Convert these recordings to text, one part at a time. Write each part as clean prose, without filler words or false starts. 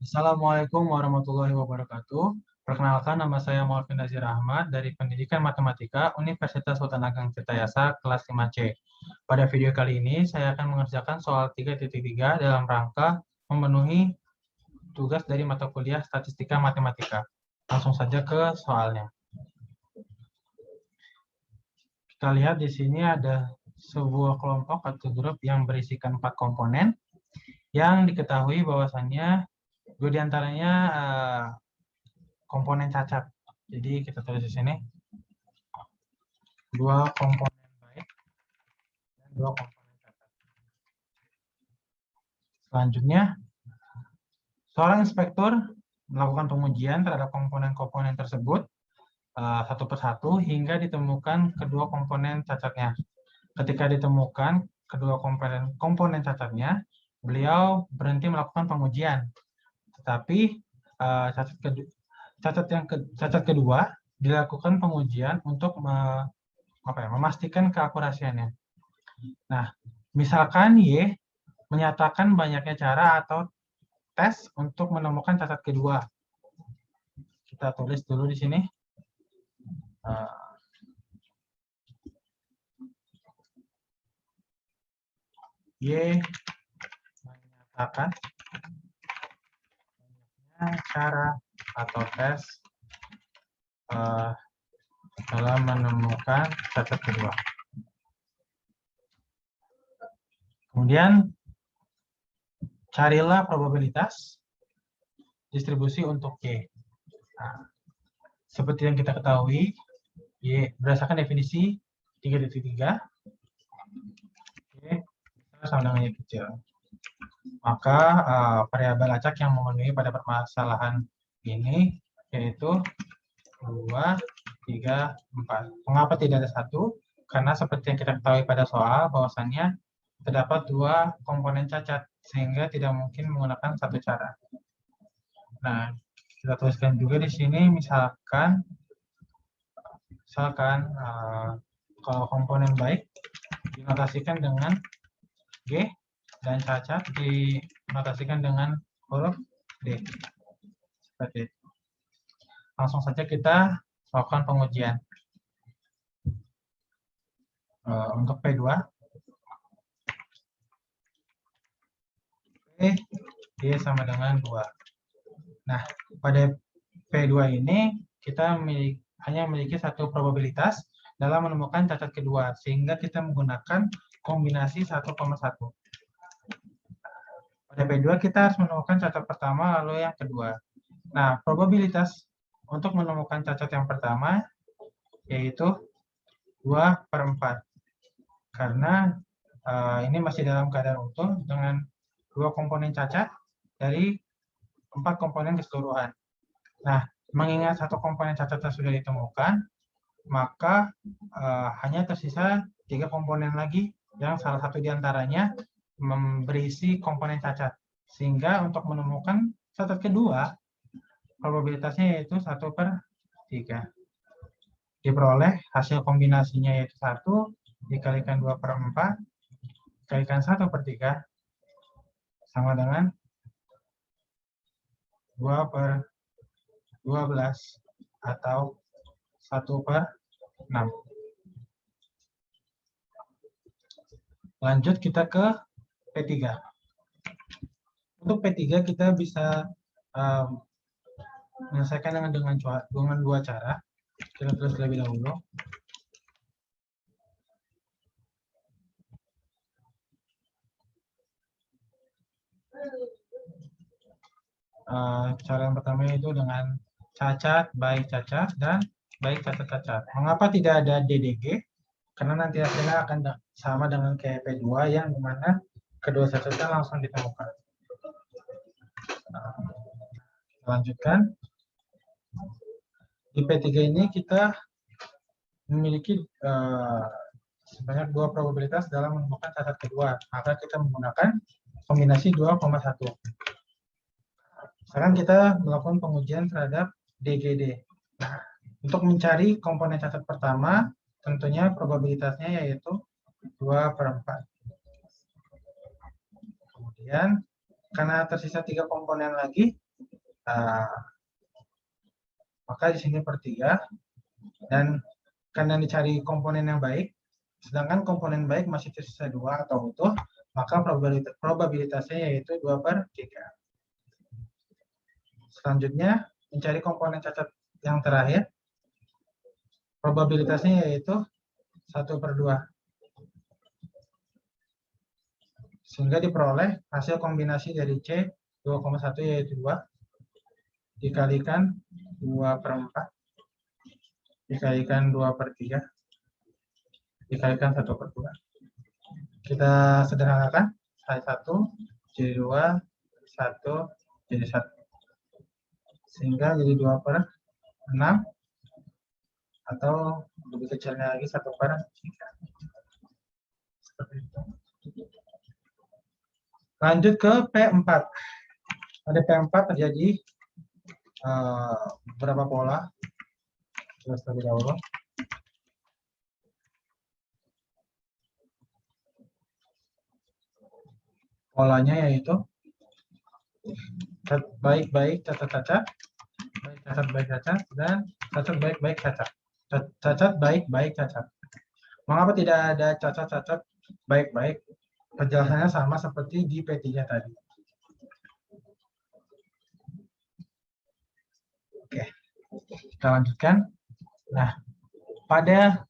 Assalamualaikum warahmatullahi wabarakatuh. Perkenalkan, nama saya Muhammad Nazir Ahmad dari Pendidikan Matematika Universitas Sultan Ageng Tirtayasa kelas 5C. Pada video kali ini, saya akan mengerjakan soal 3.3 dalam rangka memenuhi tugas dari mata kuliah Statistika Matematika. Langsung saja ke soalnya. Kita lihat di sini ada sebuah kelompok atau grup yang berisikan 4 komponen yang diketahui bahwasannya dua diantaranya komponen cacat. Jadi kita tulis di sini dua komponen baik dan dua komponen cacat. Selanjutnya, seorang inspektur melakukan pengujian terhadap komponen-komponen tersebut satu persatu hingga ditemukan kedua komponen cacatnya. Ketika ditemukan kedua komponen cacatnya, beliau berhenti melakukan pengujian. Tetapi cacat kedua dilakukan pengujian untuk memastikan keakurasiannya. Nah, misalkan Y menyatakan banyaknya cara atau tes untuk menemukan cacat kedua. Kita tulis dulu di sini. Y menyatakan banyaknya cara atau tes dalam menemukan cacat kedua. Kemudian carilah probabilitas distribusi untuk Y. Nah, seperti yang kita ketahui, Y berdasarkan definisi 3.3, Y sama dengan Y kecil. Maka variabel acak yang memenuhi pada permasalahan ini yaitu 2, 3, 4. Mengapa tidak ada 1? Karena seperti yang kita ketahui pada soal, bahwasannya terdapat dua komponen cacat, sehingga tidak mungkin menggunakan satu cara. Nah, kita tuliskan juga di sini, misalkan kalau komponen baik dinotasikan dengan G, dan cacat dinotasikan dengan huruf D. Seperti itu. Langsung saja kita lakukan pengujian. Untuk P2, P sama dengan 2. Nah, pada P2 ini kita hanya memiliki satu probabilitas dalam menemukan cacat kedua, sehingga kita menggunakan kombinasi 1,1. Pada P2 kita harus menemukan cacat pertama lalu yang kedua. Nah, probabilitas untuk menemukan cacat yang pertama yaitu 2/4. Karena ini masih dalam keadaan utuh dengan dua komponen cacat dari 4 komponen keseluruhan. Nah, mengingat satu komponen cacat sudah ditemukan, maka hanya tersisa 3 komponen lagi yang salah satu diantaranya berisi komponen cacat. Sehingga untuk menemukan cacat kedua, probabilitasnya yaitu 1/3. Diperoleh hasil kombinasinya yaitu 1 dikalikan 2/4 dikalikan 1/3 sama dengan 2/12 atau 1/6. Lanjut kita ke P3. Untuk P3 kita bisa menyelesaikan dengan dua cara. Kita tulis terlebih dahulu. Cara yang pertama itu dengan cacat, baik cacat, dan baik cacat-cacat. Mengapa tidak ada DDG? Karena nanti hasilnya akan sama dengan kayak P2 yang dimana kedua cacatnya langsung ditemukan. Kita lanjutkan. Di P3 ini kita memiliki sebanyak 2 probabilitas dalam menemukan cacat kedua. Maka kita menggunakan kombinasi 2,1. Sekarang kita melakukan pengujian terhadap DGD. Nah, untuk mencari komponen cacat pertama, tentunya probabilitasnya yaitu 2/4. Kemudian, karena tersisa 3 komponen lagi, Maka di sini per 3, dan karena dicari komponen yang baik, sedangkan komponen baik masih tersisa 2 atau utuh, maka probabilitasnya yaitu 2 per 3. Selanjutnya, mencari komponen cacat yang terakhir, probabilitasnya yaitu 1 per 2. Sehingga diperoleh hasil kombinasi dari C 2,1 yaitu 2, dikalikan 2 per 4, dikalikan 2 per 3, dikalikan 1 per 2. Kita sederhanakan, 1 jadi 2, 1 jadi 1. Sehingga jadi 2 per 6, atau lebih kecilnya lagi 1 per 3. Seperti itu. Lanjut ke P4. Pada P4 terjadi beberapa pola. Jelas terlebih dahulu. Polanya yaitu baik-baik cacat-cacat, baik cacat-baik cacat, dan cacat baik-baik cacat. Cacat baik-baik cacat. Mengapa tidak ada cacat-cacat baik-baik? Penjelasannya sama seperti di P3 tadi. Oke, kita lanjutkan. Nah, pada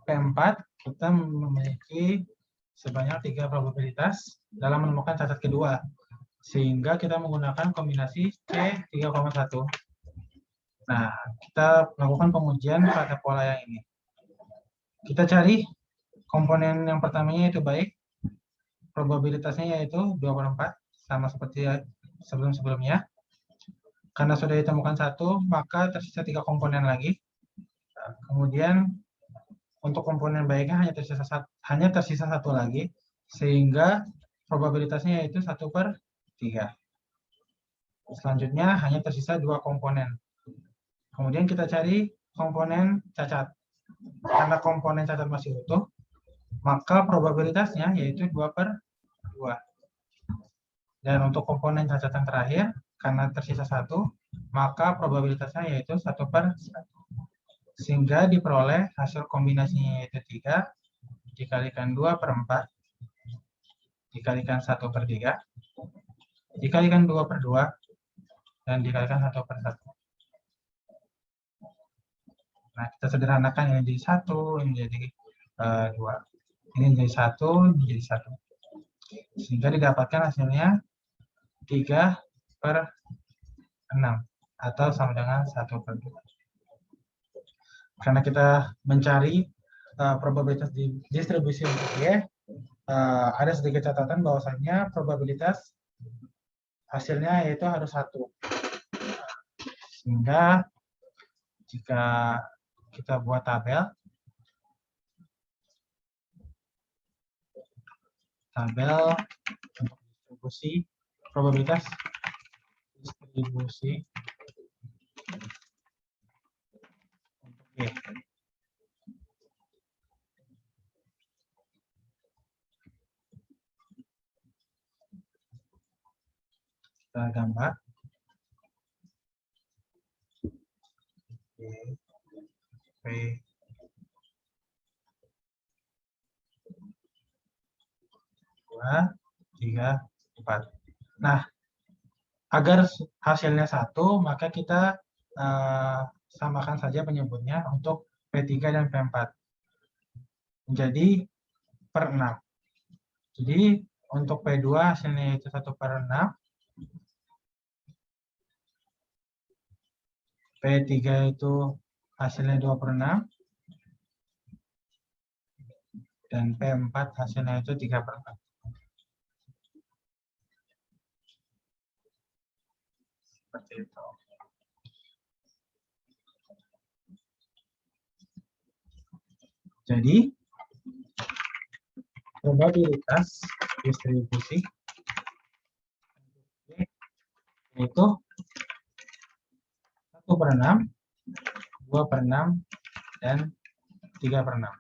P4 kita memiliki sebanyak 3 probabilitas dalam menemukan cacat kedua, sehingga kita menggunakan kombinasi C 3,1. Nah, kita lakukan pengujian pada pola yang ini. Kita cari komponen yang pertamanya itu baik, probabilitasnya yaitu 2 per 4, sama seperti sebelum-sebelumnya. Karena sudah ditemukan 1, maka tersisa 3 komponen lagi. Nah, kemudian untuk komponen baiknya hanya tersisa 1 lagi, sehingga probabilitasnya yaitu 1 per 3. Selanjutnya hanya tersisa 2 komponen. Kemudian kita cari komponen cacat. Karena komponen cacat masih utuh, maka probabilitasnya yaitu 2 per 2. Dan untuk komponen cacat yang terakhir, karena tersisa 1, maka probabilitasnya yaitu 1 per 1. Sehingga diperoleh hasil kombinasinya yaitu 3, dikalikan 2 per 4, dikalikan 1 per 3, dikalikan 2 per 2, dan dikalikan 1 per 1. Nah, kita sederhanakan ini jadi 1, ini jadi 2. Ini jadi 1, ini jadi 1. Sehingga didapatkan hasilnya 3 per 6, atau sama dengan 1 per 2. Karena kita mencari probabilitas distribusi untuk Y, ada sedikit catatan bahwasannya probabilitas hasilnya yaitu harus 1. Sehingga jika kita buat tabel untuk distribusi probabilitas distribusi untuk Y. Kita gambar. P 2, 3, 4. Nah, agar hasilnya 1, maka kita samakan saja penyebutnya untuk P3 dan P4. Menjadi per 6. Jadi, untuk P2 hasilnya itu 1 per 6. P3 itu hasilnya 2 per 6. Dan P4 hasilnya itu 3 per 4. Seperti itu. Jadi, probabilitas distribusi itu 1 per 6, 2 per 6, dan 3 per 6.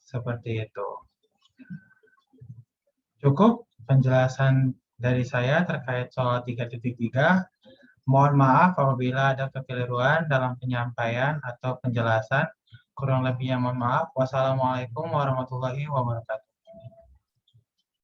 Seperti itu. Cukup penjelasan dari saya terkait soal 3.3. Mohon maaf apabila ada kekeliruan dalam penyampaian atau penjelasan. Kurang lebihnya mohon maaf. Wassalamualaikum warahmatullahi wabarakatuh.